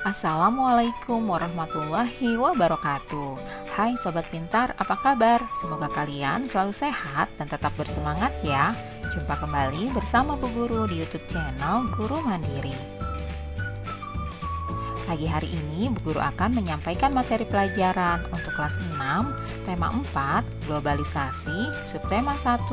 Assalamualaikum warahmatullahi wabarakatuh. Hai Sobat Pintar, apa kabar? Semoga kalian selalu sehat dan tetap bersemangat ya. Jumpa kembali bersama Bu Guru di YouTube channel Guru Mandiri. Pagi hari ini Bu Guru akan menyampaikan materi pelajaran untuk kelas 6, tema 4, globalisasi, subtema 1,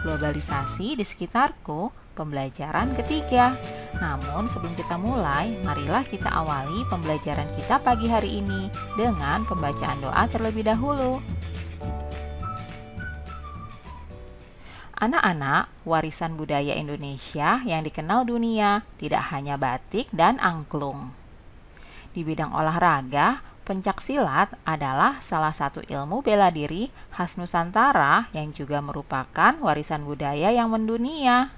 globalisasi di sekitarku, pembelajaran ketiga. Namun sebelum kita mulai, marilah kita awali pembelajaran kita pagi hari ini dengan pembacaan doa terlebih dahulu. Anak-anak, warisan budaya Indonesia yang dikenal dunia tidak hanya batik dan angklung. Di bidang olahraga, pencaksilat adalah salah satu ilmu bela diri khas Nusantara yang juga merupakan warisan budaya yang mendunia.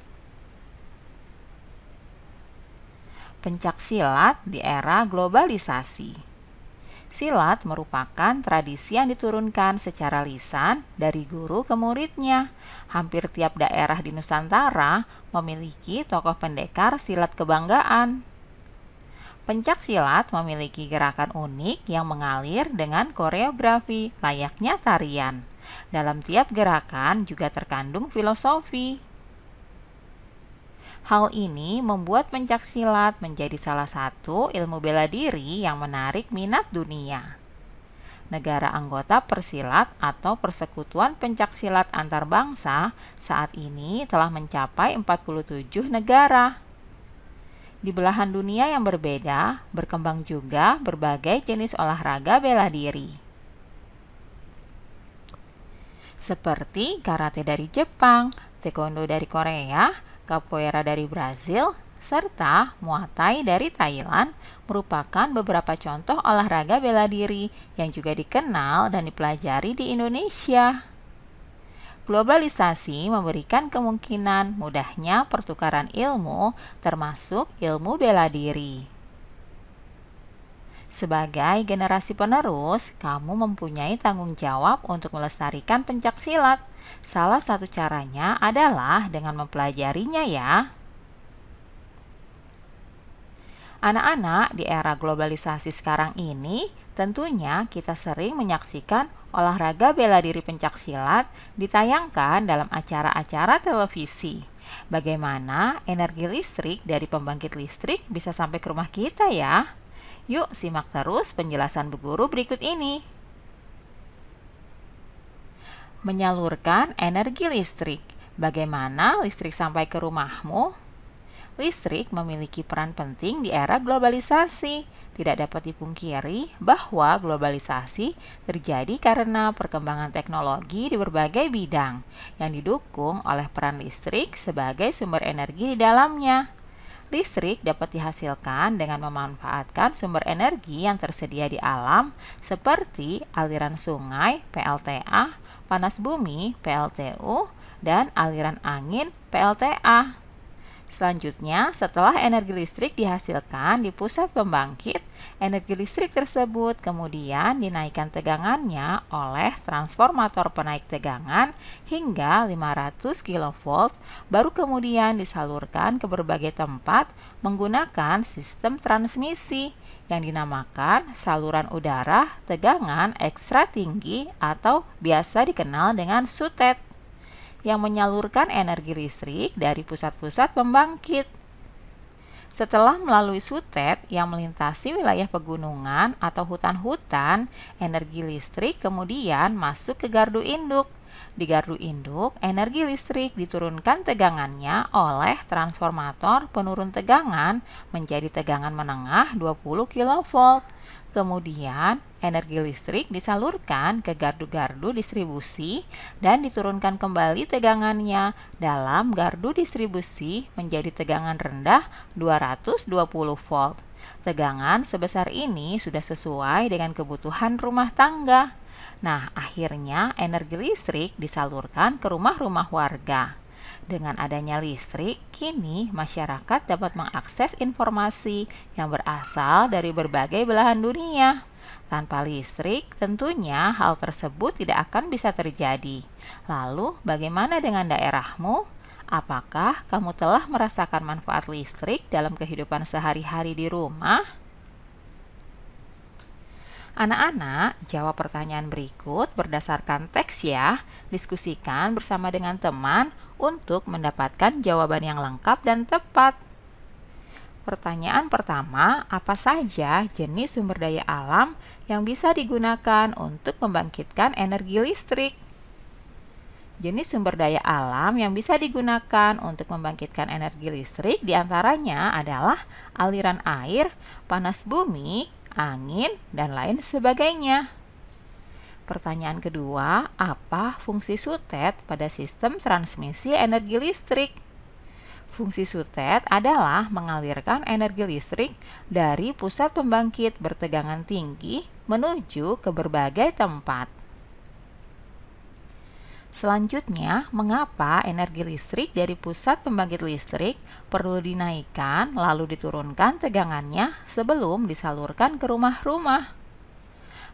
Pencaksilat di era globalisasi. Silat merupakan tradisi yang diturunkan secara lisan dari guru ke muridnya. Hampir tiap daerah di Nusantara memiliki tokoh pendekar silat kebanggaan. Pencaksilat memiliki gerakan unik yang mengalir dengan koreografi layaknya tarian. Dalam tiap gerakan juga terkandung filosofi. Hal ini membuat pencaksilat menjadi salah satu ilmu bela diri yang menarik minat dunia. Negara anggota Persilat atau Persekutuan Pencaksilat Antar Bangsa saat ini telah mencapai 47 negara. Di belahan dunia yang berbeda, berkembang juga berbagai jenis olahraga bela diri. Seperti karate dari Jepang, taekwondo dari Korea, capoeira dari Brazil, serta Muay Thai dari Thailand merupakan beberapa contoh olahraga bela diri yang juga dikenal dan dipelajari di Indonesia. Globalisasi memberikan kemungkinan mudahnya pertukaran ilmu, termasuk ilmu bela diri. Sebagai generasi penerus, kamu mempunyai tanggung jawab untuk melestarikan pencaksilat. Salah satu caranya adalah dengan mempelajarinya ya. Anak-anak, di era globalisasi sekarang ini, tentunya kita sering menyaksikan olahraga bela diri pencaksilat ditayangkan dalam acara-acara televisi. Bagaimana energi listrik dari pembangkit listrik bisa sampai ke rumah kita ya? Yuk simak terus penjelasan Bu Guru berikut ini. Menyalurkan energi listrik. Bagaimana listrik sampai ke rumahmu? Listrik memiliki peran penting di era globalisasi. Tidak dapat dipungkiri bahwa globalisasi terjadi karena perkembangan teknologi di berbagai bidang yang didukung oleh peran listrik sebagai sumber energi di dalamnya. Listrik dapat dihasilkan dengan memanfaatkan sumber energi yang tersedia di alam seperti aliran sungai (PLTA), panas bumi (PLTU), dan aliran angin (PLTA). Selanjutnya, setelah energi listrik dihasilkan di pusat pembangkit, energi listrik tersebut kemudian dinaikkan tegangannya oleh transformator penaik tegangan hingga 500 kV, baru kemudian disalurkan ke berbagai tempat menggunakan sistem transmisi yang dinamakan saluran udara tegangan ekstra tinggi atau biasa dikenal dengan SUTET, yang menyalurkan energi listrik dari pusat-pusat pembangkit. Setelah melalui SUTET yang melintasi wilayah pegunungan atau hutan-hutan, energi listrik kemudian masuk ke gardu induk. Di gardu induk, energi listrik diturunkan tegangannya oleh transformator penurun tegangan menjadi tegangan menengah 20 kV. Kemudian, energi listrik disalurkan ke gardu-gardu distribusi dan diturunkan kembali tegangannya dalam gardu distribusi menjadi tegangan rendah 220 volt. Tegangan sebesar ini sudah sesuai dengan kebutuhan rumah tangga. Nah, akhirnya energi listrik disalurkan ke rumah-rumah warga. Dengan adanya listrik, kini masyarakat dapat mengakses informasi yang berasal dari berbagai belahan dunia. Tanpa listrik, tentunya hal tersebut tidak akan bisa terjadi. Lalu, bagaimana dengan daerahmu? Apakah kamu telah merasakan manfaat listrik dalam kehidupan sehari-hari di rumah? Anak-anak, jawab pertanyaan berikut berdasarkan teks ya. Diskusikan bersama dengan teman untuk mendapatkan jawaban yang lengkap dan tepat. Pertanyaan pertama, apa saja jenis sumber daya alam yang bisa digunakan untuk membangkitkan energi listrik? Jenis sumber daya alam yang bisa digunakan untuk membangkitkan energi listrik diantaranya adalah aliran air, panas bumi, angin, dan lain sebagainya. Pertanyaan kedua, apa fungsi sutet pada sistem transmisi energi listrik? Fungsi sutet adalah mengalirkan energi listrik dari pusat pembangkit bertegangan tinggi menuju ke berbagai tempat. Selanjutnya, mengapa energi listrik dari pusat pembangkit listrik perlu dinaikkan lalu diturunkan tegangannya sebelum disalurkan ke rumah-rumah?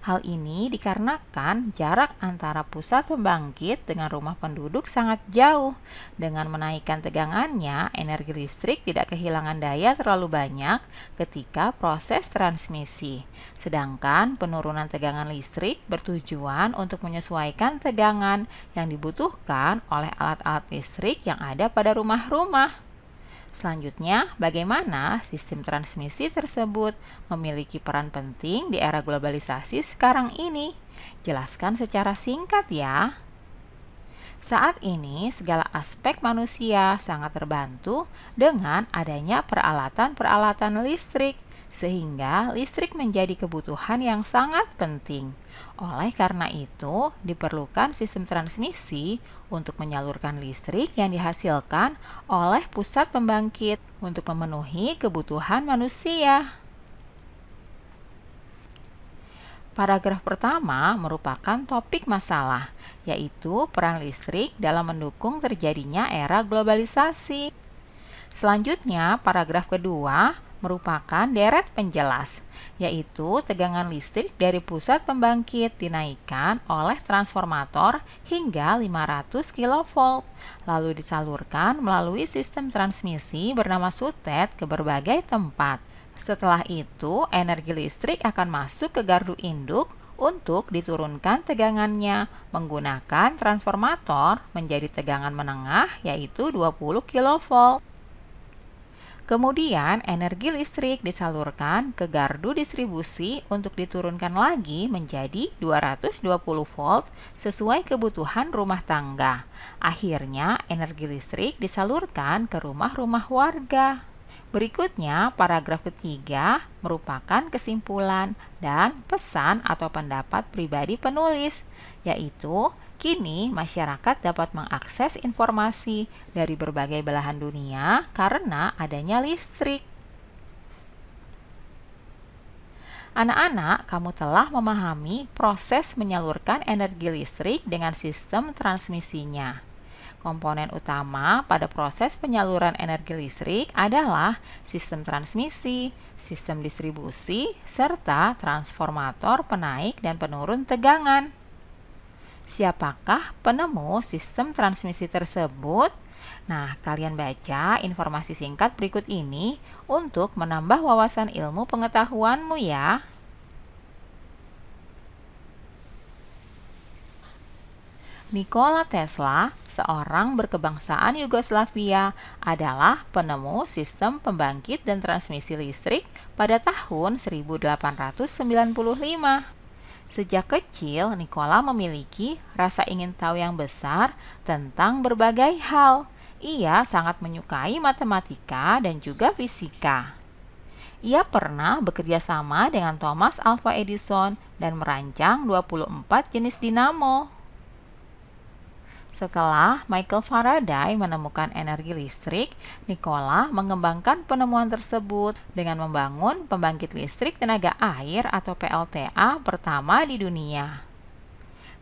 Hal ini dikarenakan jarak antara pusat pembangkit dengan rumah penduduk sangat jauh. Dengan menaikkan tegangannya, energi listrik tidak kehilangan daya terlalu banyak ketika proses transmisi. Sedangkan penurunan tegangan listrik bertujuan untuk menyesuaikan tegangan yang dibutuhkan oleh alat-alat listrik yang ada pada rumah-rumah. Selanjutnya, bagaimana sistem transmisi tersebut memiliki peran penting di era globalisasi sekarang ini? Jelaskan secara singkat ya. Saat ini, segala aspek manusia sangat terbantu dengan adanya peralatan-peralatan listrik, sehingga listrik menjadi kebutuhan yang sangat penting. Oleh karena itu, diperlukan sistem transmisi untuk menyalurkan listrik yang dihasilkan oleh pusat pembangkit untuk memenuhi kebutuhan manusia. Paragraf pertama merupakan topik masalah, yaitu peran listrik dalam mendukung terjadinya era globalisasi. Selanjutnya, paragraf kedua merupakan deret penjelas, yaitu tegangan listrik dari pusat pembangkit dinaikkan oleh transformator hingga 500 kV, lalu disalurkan melalui sistem transmisi bernama sutet ke berbagai tempat. Setelah itu, energi listrik akan masuk ke gardu induk untuk diturunkan tegangannya menggunakan transformator menjadi tegangan menengah yaitu 20 kV. Kemudian, energi listrik disalurkan ke gardu distribusi untuk diturunkan lagi menjadi 220 volt sesuai kebutuhan rumah tangga. Akhirnya, energi listrik disalurkan ke rumah-rumah warga. Berikutnya, paragraf ketiga merupakan kesimpulan dan pesan atau pendapat pribadi penulis, yaitu kini masyarakat dapat mengakses informasi dari berbagai belahan dunia karena adanya listrik. Anak-anak, kamu telah memahami proses menyalurkan energi listrik dengan sistem transmisinya. Komponen utama pada proses penyaluran energi listrik adalah sistem transmisi, sistem distribusi, serta transformator penaik dan penurun tegangan. Siapakah penemu sistem transmisi tersebut? Nah, kalian baca informasi singkat berikut ini untuk menambah wawasan ilmu pengetahuanmu ya. Nikola Tesla, seorang berkebangsaan Yugoslavia, adalah penemu sistem pembangkit dan transmisi listrik pada tahun 1895. Sejak kecil, Nikola memiliki rasa ingin tahu yang besar tentang berbagai hal. Ia sangat menyukai matematika dan juga fisika. Ia pernah bekerja sama dengan Thomas Alva Edison dan merancang 24 jenis dinamo. Setelah Michael Faraday menemukan energi listrik, Nikola mengembangkan penemuan tersebut dengan membangun pembangkit listrik tenaga air atau PLTA pertama di dunia.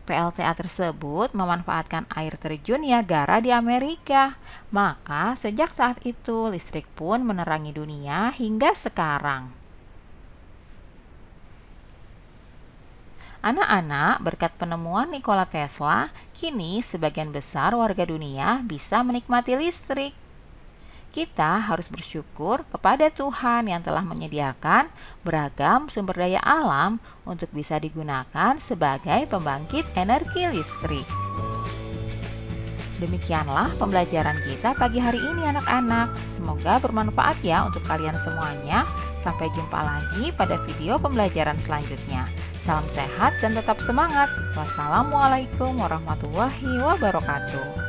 PLTA tersebut memanfaatkan air terjun Niagara di Amerika. Maka sejak saat itu listrik pun menerangi dunia hingga sekarang. Anak-anak, berkat penemuan Nikola Tesla, kini sebagian besar warga dunia bisa menikmati listrik. Kita harus bersyukur kepada Tuhan yang telah menyediakan beragam sumber daya alam untuk bisa digunakan sebagai pembangkit energi listrik. Demikianlah pembelajaran kita pagi hari ini anak-anak. Semoga bermanfaat ya untuk kalian semuanya. Sampai jumpa lagi pada video pembelajaran selanjutnya. Salam sehat dan tetap semangat. Wassalamualaikum warahmatullahi wabarakatuh.